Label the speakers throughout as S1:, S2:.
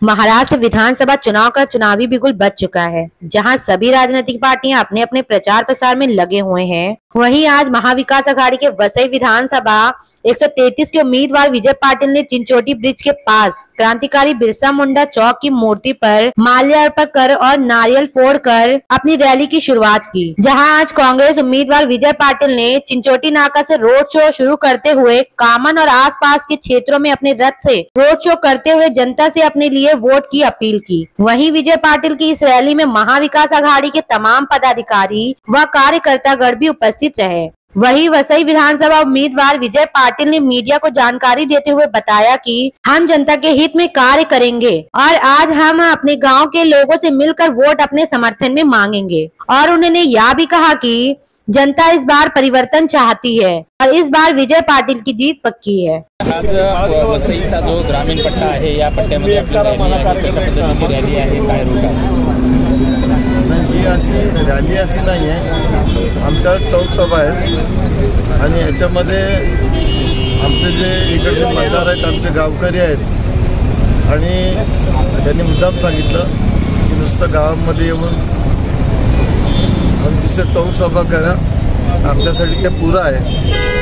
S1: महाराष्ट्र विधानसभा चुनाव का चुनावी बिगुल बज चुका है, जहां सभी राजनीतिक पार्टियां अपने अपने प्रचार प्रसार में लगे हुए हैं। वहीं आज महाविकास अघाड़ी के वसई विधानसभा 133 के उम्मीदवार विजय पाटिल ने चिंचोटी ब्रिज के पास क्रांतिकारी बिरसा मुंडा चौक की मूर्ति पर माल्यार्पण कर और नारियल फोड़कर अपनी रैली की शुरुआत की। जहां आज कांग्रेस उम्मीदवार विजय पाटिल ने चिंचोटी नाका से रोड शो शुरू करते हुए कामन और आसपास के क्षेत्रों में अपने रथ से रोड शो करते हुए जनता से अपने लिए वोट की अपील की। वहीं विजय पाटिल की इस रैली में महाविकास अघाड़ी के तमाम पदाधिकारी व कार्यकर्तागण भी उपस्थित रहे। वहीं वसई विधानसभा उम्मीदवार विजय पाटिल ने मीडिया को जानकारी देते हुए बताया कि हम जनता के हित में कार्य करेंगे और आज हम अपने गांव के लोगों से मिलकर वोट अपने समर्थन में मांगेंगे। और उन्होंने यह भी कहा कि जनता इस बार परिवर्तन चाहती है और इस बार विजय पाटिल की जीत पक्की है।
S2: आज वसईचा जो ग्रामीण पट्टा आहे या पट्ट्यामध्ये रॅली आहे, काय
S3: ही अशी रॅली अशी नाही आहे, आमच्या चौक सभा आहेत आणि याच्यामध्ये आमचे जे इकडचे मतदार आहेत, आमचे गावकरी आहेत आणि त्यांनी मुद्दाम सांगितलं की नुसतं गावामध्ये येऊन आमच्या चौक सभा करा, आपल्यासाठी ते पुरं आहे,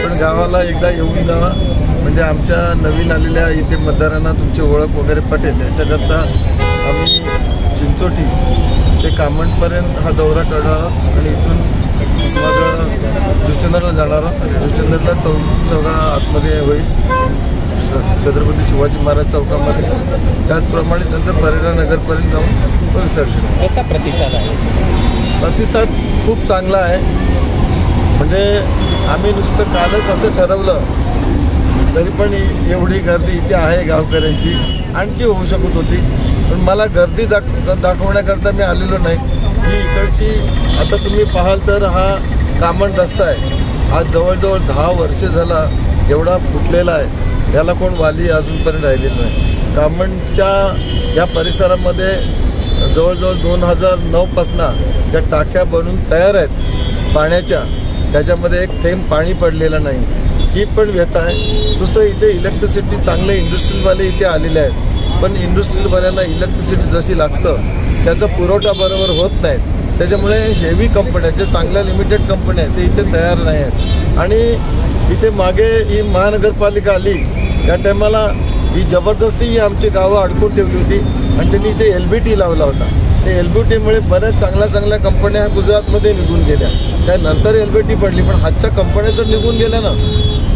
S3: पण गावाला एकदा येऊन जावा म्हणजे आमच्या नवीन आलेल्या इथे मतदारांना तुमची ओळख वगैरे पटेल। याच्याकरता आम्ही चिंचोटी ते कामणपर्यंत हा दौरा करणार आहोत आणि इथून मग जुचंदरला जाणार आहोत। जुचंदरला चौक आतमध्ये होईल, छत्रपती शिवाजी महाराज चौकामध्ये, त्याचप्रमाणे नंतर परेरा नगरपर्यंत जाऊन विसर्जन।
S2: कसा प्रतिसाद आहे?
S3: प्रतिसाद खूप चांगला आहे, म्हणजे आम्ही नुसतं कालच असं ठरवलं तरी पण एवढी गर्दी इथे आहे गावकऱ्यांची, आणखी होऊ शकत होती, पण मला गर्दी दाखवण्याकरता मी आलेलो नाही। ही इकडची आता तुम्ही पाहाल तर हा कामण रस्ता आहे, आज जवळजवळ 10 वर्षे झाला एवढा फुटलेला आहे, याला कोण वाली अजूनपर्यंत राहिलेलं नाही। कामणच्या या परिसरामध्ये जवळजवळ 2009पासून त्या टाक्या बनून तयार आहेत पाण्याच्या, त्याच्यामध्ये एक थेंब पाणी पडलेलं नाही, ही पण व्यथा आहे। दुसरं इथे इलेक्ट्रिसिटी चांगले इंडस्ट्रीजवाले इथे आलेले आहेत, पण इंडस्ट्रीजवाल्यांना इलेक्ट्रिसिटी जशी लागतं त्याचा पुरवठा बरोबर होत नाही, त्याच्यामुळे हेवी कंपन्या जे चांगल्या लिमिटेड कंपन्या आहेत ते इथे तयार नाही आहेत। आणि इथे मागे ही महानगरपालिका आली त्या टायमाला ही जबरदस्ती ही आमची गावं अडकून ठेवली होती आणि त्यांनी इथे LBT लावला होता। ते LBTमुळे बऱ्याच चांगल्या कंपन्या गुजरातमध्ये निघून गेल्या, त्यानंतर LBT पडली, पण हातच्या कंपन्या तर निघून गेल्या ना।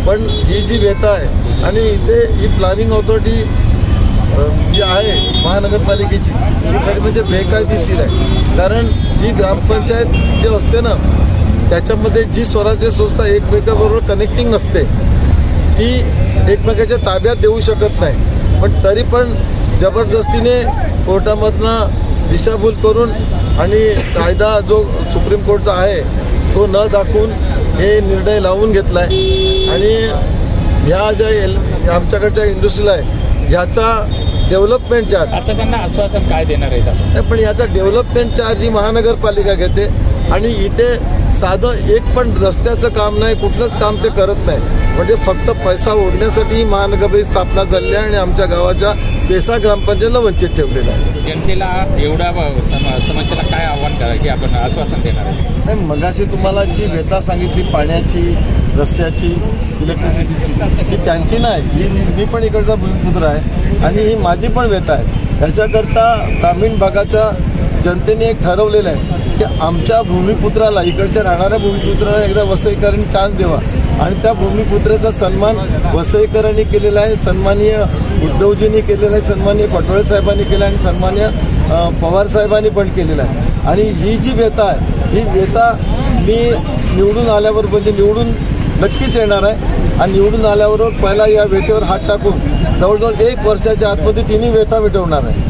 S3: पण ही जी व्यथा आहे आणि इथे ही प्लॅनिंग ऑथॉरिटी जी आहे महानगरपालिकेची ती खरी म्हणजे बेकायदेशीर आहे, कारण जी ग्रामपंचायत जे असते ना त्याच्यामध्ये जी स्वराज्य संस्था एकमेकाबरोबर कनेक्टिंग असते ती एकमेकाच्या ताब्यात देऊ शकत नाही, पण तरी पण जबरदस्तीने कोर्टामधनं दिशाभूल करून आणि कायदा जो सुप्रीम कोर्टचा आहे तो न दाखवून हे निर्णय लावून घेतला आहे। आणि ह्या ज्या आमच्याकडच्या इंडस्ट्रीला आहे ह्याचा डेव्हलपमेंट चार्ज,
S2: आता त्यांना आश्वासन काय देणार आहे?
S3: पण याचा डेव्हलपमेंट चार्ज ही महानगरपालिका घेते आणि इथे साधं एक पण रस्त्याचं काम नाही, कुठलंच काम ते करत नाही, म्हणजे फक्त पैसा ओढण्यासाठी ही महानगरपालिका स्थापना झाली आहे आणि आमच्या गावाच्या पेसा ग्रामपंचायतला वंचित ठेवलेला आहे।
S2: जनतेला एवढ्या समस्येला काय आव्हान करा की आपण आश्वासन देणार आहे?
S3: मगाशी तुम्हाला जी व्यथा सांगितली पाण्याची, रस्त्याची, इलेक्ट्रिसिटीची, ही त्यांची नाही, ही मी पण इकडचा भूमिपुत्र आहे आणि ही माझी पण व्यथा आहे। याच्याकरता ग्रामीण भागाच्या जनतेने एक ठरवलेलं आहे की आमच्या भूमिपुत्राला, इकडच्या राहणाऱ्या भूमिपुत्राला एकदा वसईकरांनी चान्स द्यावा आणि त्या भूमिपुत्राचा सन्मान वसईकरांनी केलेला आहे, सन्माननीय उद्धवजींनी केलेला आहे, सन्माननीय पटोळे साहेबांनी केला आणि सन्माननीय पवार साहेबांनी पण केलेला आहे। आणि ही जी व्यथा आहे ही व्यथा मी निवडून आल्यावर म्हणजे निवडून नक्कीच येणार आहे आणि निवडून आल्यावर पहिला या व्यथेवर हात टाकून जवळजवळ 1 वर्षाच्या आतमध्ये तिन्ही व्यथा मिटवणार आहे।